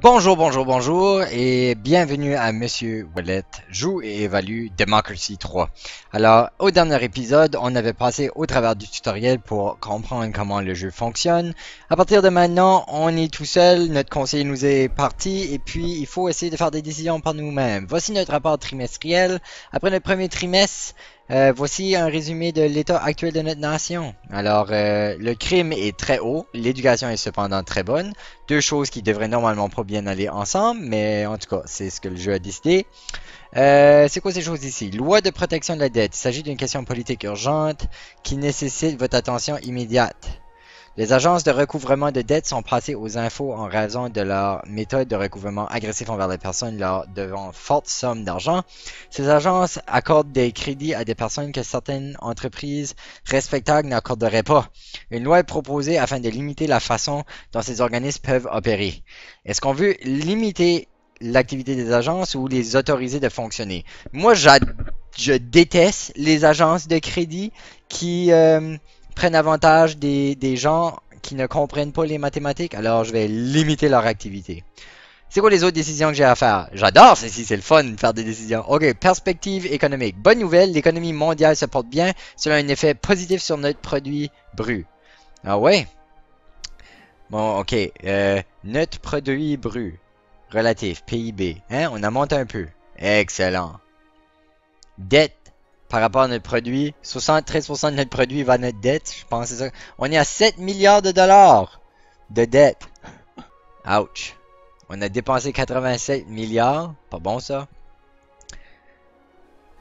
Bonjour, bonjour, bonjour et bienvenue à Monsieur Wallet joue et évalue Democracy 3. Alors, au dernier épisode, on avait passé au travers du tutoriel pour comprendre comment le jeu fonctionne. À partir de maintenant, on est tout seul, notre conseiller nous est parti et puis il faut essayer de faire des décisions par nous-mêmes. Voici notre rapport trimestriel. Après notre premier trimestre, voici un résumé de l'état actuel de notre nation. Alors, le crime est très haut, l'éducation est cependant très bonne. Deux choses qui devraient normalement pas bien aller ensemble, mais en tout cas, c'est ce que le jeu a décidé. C'est quoi ces choses ici? Loi de protection de la dette. Il s'agit d'une question politique urgente qui nécessite votre attention immédiate. Les agences de recouvrement de dettes sont passées aux infos en raison de leur méthode de recouvrement agressif envers les personnes leur devant fortes sommes d'argent. Ces agences accordent des crédits à des personnes que certaines entreprises respectables n'accorderaient pas. Une loi est proposée afin de limiter la façon dont ces organismes peuvent opérer. Est-ce qu'on veut limiter l'activité des agences ou les autoriser de fonctionner? Moi, je déteste les agences de crédit qui prennent avantage des gens qui ne comprennent pas les mathématiques, alors je vais limiter leur activité. C'est quoi les autres décisions que j'ai à faire? J'adore ceci, c'est le fun de faire des décisions. Ok, perspective économique. Bonne nouvelle, l'économie mondiale se porte bien. Cela a un effet positif sur notre produit brut. Ah ouais? Bon, ok. Notre produit brut relatif, PIB. Hein? On en monte un peu. Excellent. Dette par rapport à notre produit. 73% de notre produit va à notre dette. Je pense que c'est ça. On est à 7 milliards de dollars de dette. Ouch. On a dépensé 87 milliards. Pas bon ça.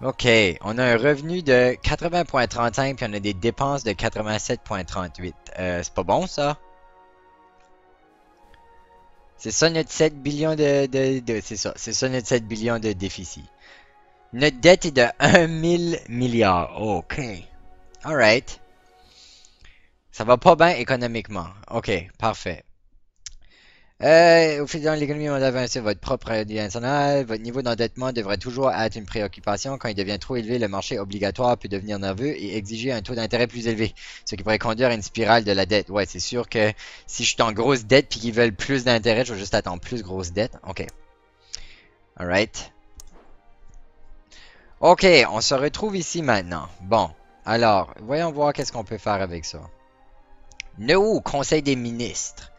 Ok. On a un revenu de 80,35 puis on a des dépenses de 87,38. C'est pas bon ça. C'est ça notre 7 billions c'est ça. C'est ça notre 7 billions de déficit. Notre dette est de 1000 milliards. Ok. Alright. Ça va pas bien économiquement. Ok, parfait. Au fil de l'économie mondiale va ainsi votre propre produit national. Votre niveau d'endettement devrait toujours être une préoccupation. Quand il devient trop élevé, le marché obligatoire peut devenir nerveux et exiger un taux d'intérêt plus élevé, ce qui pourrait conduire à une spirale de la dette. Ouais, c'est sûr que si je suis en grosse dette puis qu'ils veulent plus d'intérêt, je vais juste attendre plus grosse dette. Ok. Alright. Ok, on se retrouve ici maintenant. Bon, alors, voyons voir qu'est-ce qu'on peut faire avec ça. No, Conseil des ministres.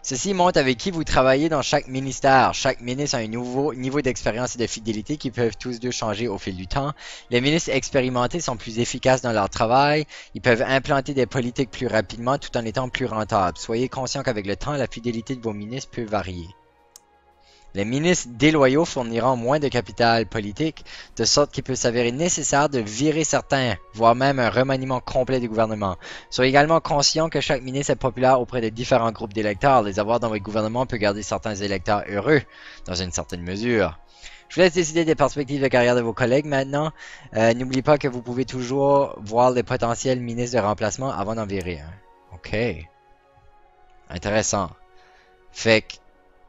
Ceci montre avec qui vous travaillez dans chaque ministère. Chaque ministre a un nouveau niveau d'expérience et de fidélité qui peuvent tous deux changer au fil du temps. Les ministres expérimentés sont plus efficaces dans leur travail. Ils peuvent implanter des politiques plus rapidement tout en étant plus rentables. Soyez conscient qu'avec le temps, la fidélité de vos ministres peut varier. Les ministres déloyaux fourniront moins de capital politique, de sorte qu'il peut s'avérer nécessaire de virer certains, voire même un remaniement complet du gouvernement. Soyez également conscient que chaque ministre est populaire auprès de différents groupes d'électeurs. Les avoir dans votre gouvernement peut garder certains électeurs heureux, dans une certaine mesure. Je vous laisse décider des perspectives de carrière de vos collègues maintenant. N'oubliez pas que vous pouvez toujours voir les potentiels ministres de remplacement avant d'en virer un. Ok. Intéressant. Fait que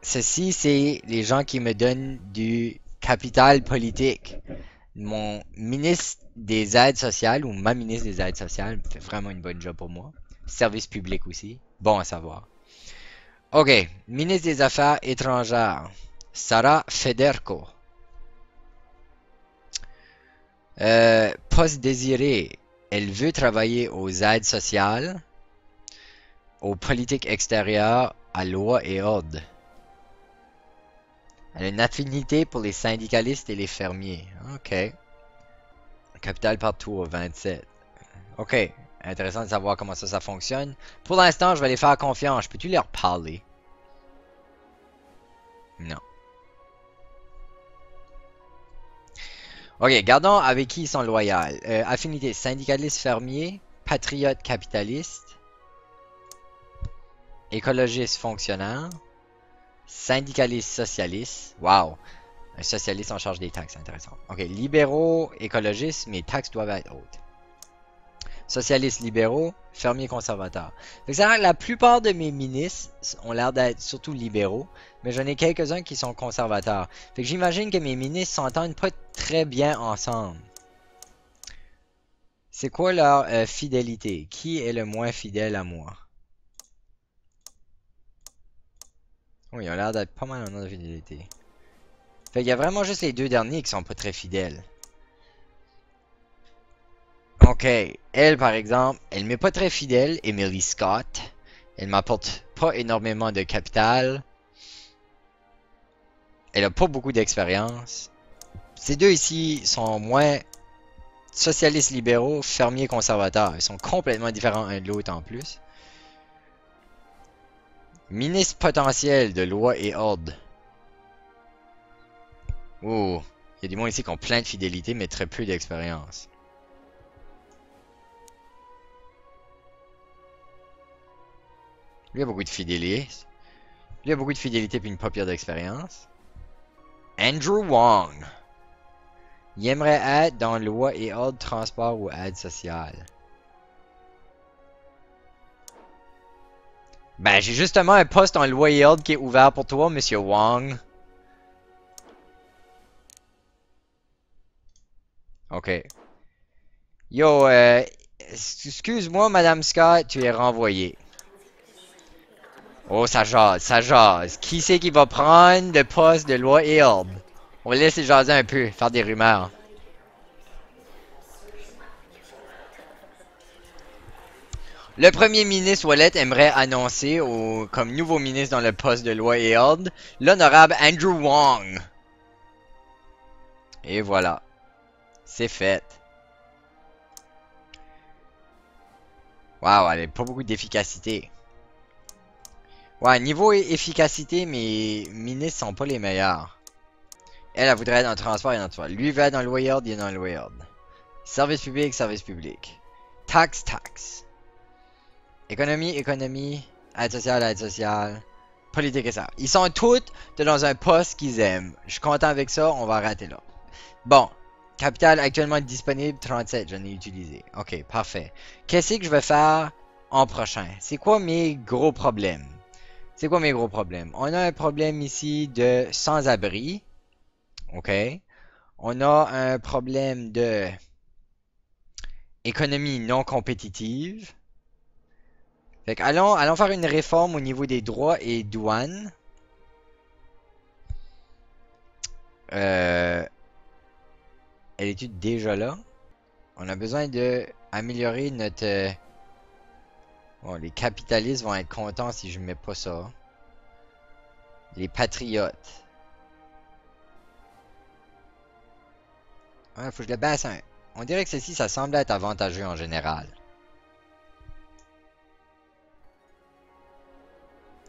ceci, c'est les gens qui me donnent du capital politique. Mon ministre des aides sociales ou ma ministre des aides sociales fait vraiment une bonne job pour moi. Service public aussi. Bon à savoir. Ok. Ministre des Affaires étrangères. Sara Federko. Poste désiré. Elle veut travailler aux aides sociales, aux politiques extérieures, à loi et ordre. Elle a une affinité pour les syndicalistes et les fermiers. Ok. Capital par tour, 27. Ok. Intéressant de savoir comment ça fonctionne. Pour l'instant, je vais les faire confiance. Peux-tu leur parler? Non. Ok, gardons avec qui ils sont loyaux. Affinité syndicaliste fermier, patriote capitaliste, écologiste fonctionnaire, syndicaliste socialiste. Wow. Un socialiste en charge des taxes, intéressant. Ok, libéraux, écologistes, mes taxes doivent être hautes. Socialistes libéraux, fermiers conservateurs. Fait que ça a l'air que la plupart de mes ministres ont l'air d'être surtout libéraux, mais j'en ai quelques-uns qui sont conservateurs. Fait que j'imagine que mes ministres s'entendent pas très bien ensemble. C'est quoi leur fidélité? Qui est le moins fidèle à moi? Oui, ils ont l'air d'être pas mal en ordre de fidélité. Fait qu'il y a vraiment juste les deux derniers qui sont pas très fidèles. Ok, elle par exemple, elle m'est pas très fidèle, Emily Scott. Elle m'apporte pas énormément de capital. Elle a pas beaucoup d'expérience. Ces deux ici sont moins socialistes libéraux, fermiers conservateurs. Ils sont complètement différents un de l'autre en plus. Ministre potentiel de loi et ordre. Oh, il y a des gens ici qui ont plein de fidélité mais très peu d'expérience. Lui a beaucoup de fidélité. Lui a beaucoup de fidélité puis une pas pire d'expérience. Andrew Wong. Il aimerait être dans loi et ordre, transport ou aide sociale. Ben, j'ai justement un poste en loi et ordre qui est ouvert pour toi, Monsieur Wong. Ok. Yo, excuse-moi, Madame Scott, tu es renvoyée. Oh, ça jase, ça jase. Qui c'est qui va prendre le poste de loi et ordre? On va laisser jaser un peu, faire des rumeurs. Le premier ministre Ouellet aimerait annoncer comme nouveau ministre dans le poste de loi et ordre l'honorable Andrew Wong. Et voilà. C'est fait. Waouh, elle a pas beaucoup d'efficacité. Ouais, niveau efficacité, mes ministres sont pas les meilleurs. Elle voudrait être dans le transport et dans le transport. Lui va être dans le loi et ordre, il est dans le loi et ordre. Service public, service public. Taxe, taxe. Économie, économie. Aide sociale, aide sociale. Politique et ça. Ils sont tous dans un poste qu'ils aiment. Je suis content avec ça, on va arrêter là. Bon. Capital actuellement disponible, 37, j'en ai utilisé. Ok, parfait. Qu'est-ce que je vais faire en prochain? C'est quoi mes gros problèmes? C'est quoi mes gros problèmes? On a un problème ici de sans-abri. Ok. On a un problème de économie non compétitive. Fait que allons faire une réforme au niveau des droits et douanes. Elle est-tu déjà là? On a besoin de améliorer notre... Bon, les capitalistes vont être contents si je mets pas ça. Les patriotes. Ouais, faut que je le baisse un. On dirait que ceci, ça semble être avantageux en général.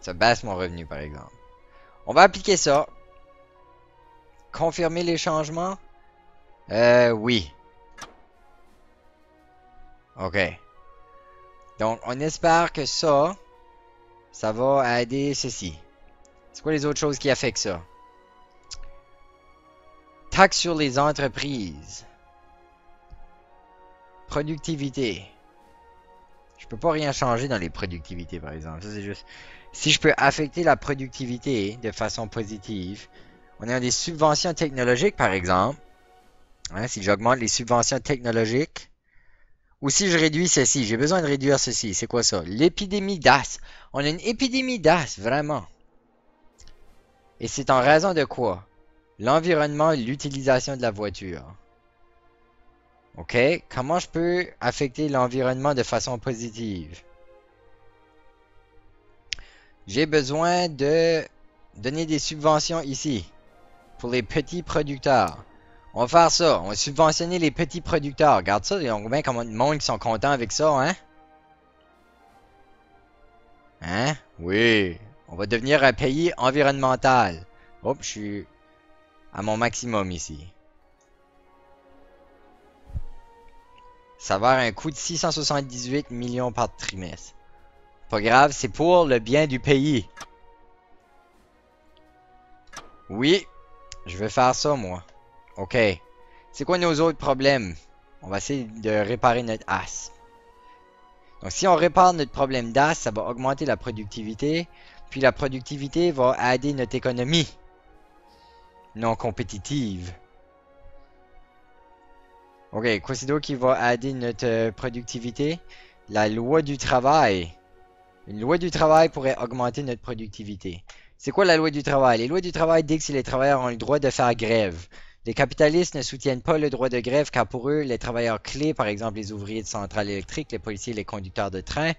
Ça baisse mon revenu, par exemple. On va appliquer ça. Confirmer les changements? Oui. Ok. Donc, on espère que ça va aider ceci. C'est quoi les autres choses qui affectent ça? Taxe sur les entreprises. Productivité. Je peux pas rien changer dans les productivités, par exemple. Ça, c'est juste... Si je peux affecter la productivité de façon positive, on a des subventions technologiques, par exemple. Hein, si j'augmente les subventions technologiques, ou si je réduis ceci, j'ai besoin de réduire ceci. C'est quoi ça? L'épidémie d'asthme. On a une épidémie d'asthme, vraiment. Et c'est en raison de quoi? L'environnement et l'utilisation de la voiture. OK? Comment je peux affecter l'environnement de façon positive? J'ai besoin de donner des subventions ici pour les petits producteurs. On va faire ça. On va subventionner les petits producteurs. Regarde ça. Il y a combien de monde qui sont contents avec ça, hein? Hein? Oui. On va devenir un pays environnemental. Hop, je suis à mon maximum ici. Ça va avoir un coût de 678 millions par trimestre. Pas grave, c'est pour le bien du pays. Oui, je vais faire ça, moi. OK. C'est quoi nos autres problèmes? On va essayer de réparer notre as. Donc, si on répare notre problème d'as, ça va augmenter la productivité. Puis la productivité va aider notre économie non compétitive. OK, quoi c'est d'autre qui va aider notre productivité? La loi du travail. Une loi du travail pourrait augmenter notre productivité. C'est quoi la loi du travail? Les lois du travail disent que les travailleurs ont le droit de faire grève. Les capitalistes ne soutiennent pas le droit de grève car pour eux, les travailleurs clés, par exemple les ouvriers de centrales électriques, les policiers, les conducteurs de train,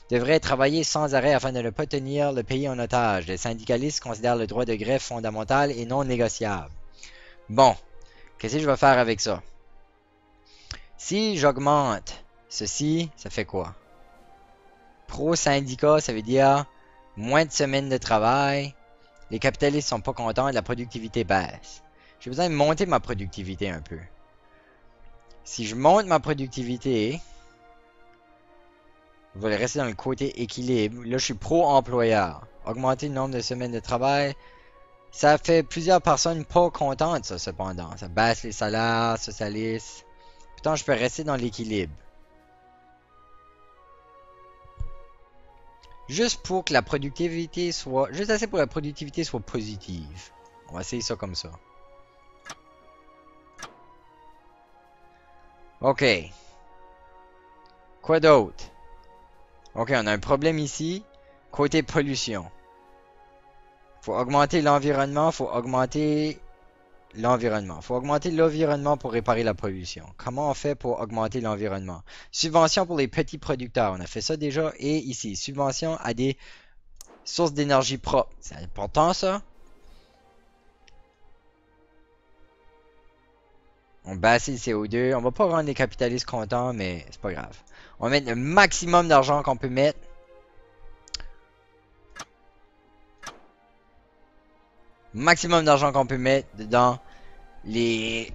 devraient travailler sans arrêt afin de ne pas tenir le pays en otage. Les syndicalistes considèrent le droit de grève fondamental et non négociable. Bon, qu'est-ce que je vais faire avec ça? Si j'augmente ceci, ça fait quoi? Pro-syndicat, ça veut dire moins de semaines de travail. Les capitalistes sont pas contents et la productivité baisse. J'ai besoin de monter ma productivité un peu. Si je monte ma productivité, je vais rester dans le côté équilibre. Là, je suis pro-employeur. Augmenter le nombre de semaines de travail. Ça fait plusieurs personnes pas contentes, ça, cependant. Ça baisse les salaires, socialistes. Pourtant, je peux rester dans l'équilibre. Juste pour que la productivité soit... Juste assez pour que la productivité soit positive. On va essayer ça comme ça. Ok. Quoi d'autre? Ok, on a un problème ici. Côté pollution. Faut augmenter l'environnement, faut augmenter l'environnement. Faut augmenter l'environnement pour réparer la pollution. Comment on fait pour augmenter l'environnement? Subvention pour les petits producteurs. On a fait ça déjà. Et ici, subvention à des sources d'énergie propres. C'est important ça. On baisse le CO2. On va pas rendre les capitalistes contents, mais c'est pas grave. On va mettre le maximum d'argent qu'on peut mettre. Maximum d'argent qu'on peut mettre dans les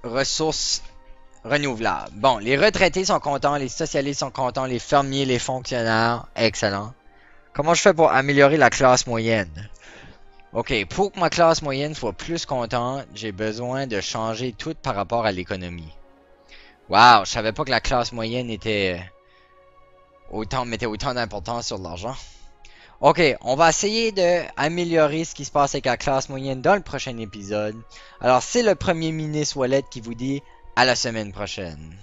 ressources renouvelables. Bon, les retraités sont contents, les socialistes sont contents, les fermiers, les fonctionnaires, excellent. Comment je fais pour améliorer la classe moyenne? Ok, pour que ma classe moyenne soit plus contente, j'ai besoin de changer tout par rapport à l'économie. Wow, je savais pas que la classe moyenne était mettait autant d'importance sur l'argent. Ok, on va essayer d'améliorer ce qui se passe avec la classe moyenne dans le prochain épisode. Alors, c'est le premier ministre Wallet qui vous dit à la semaine prochaine.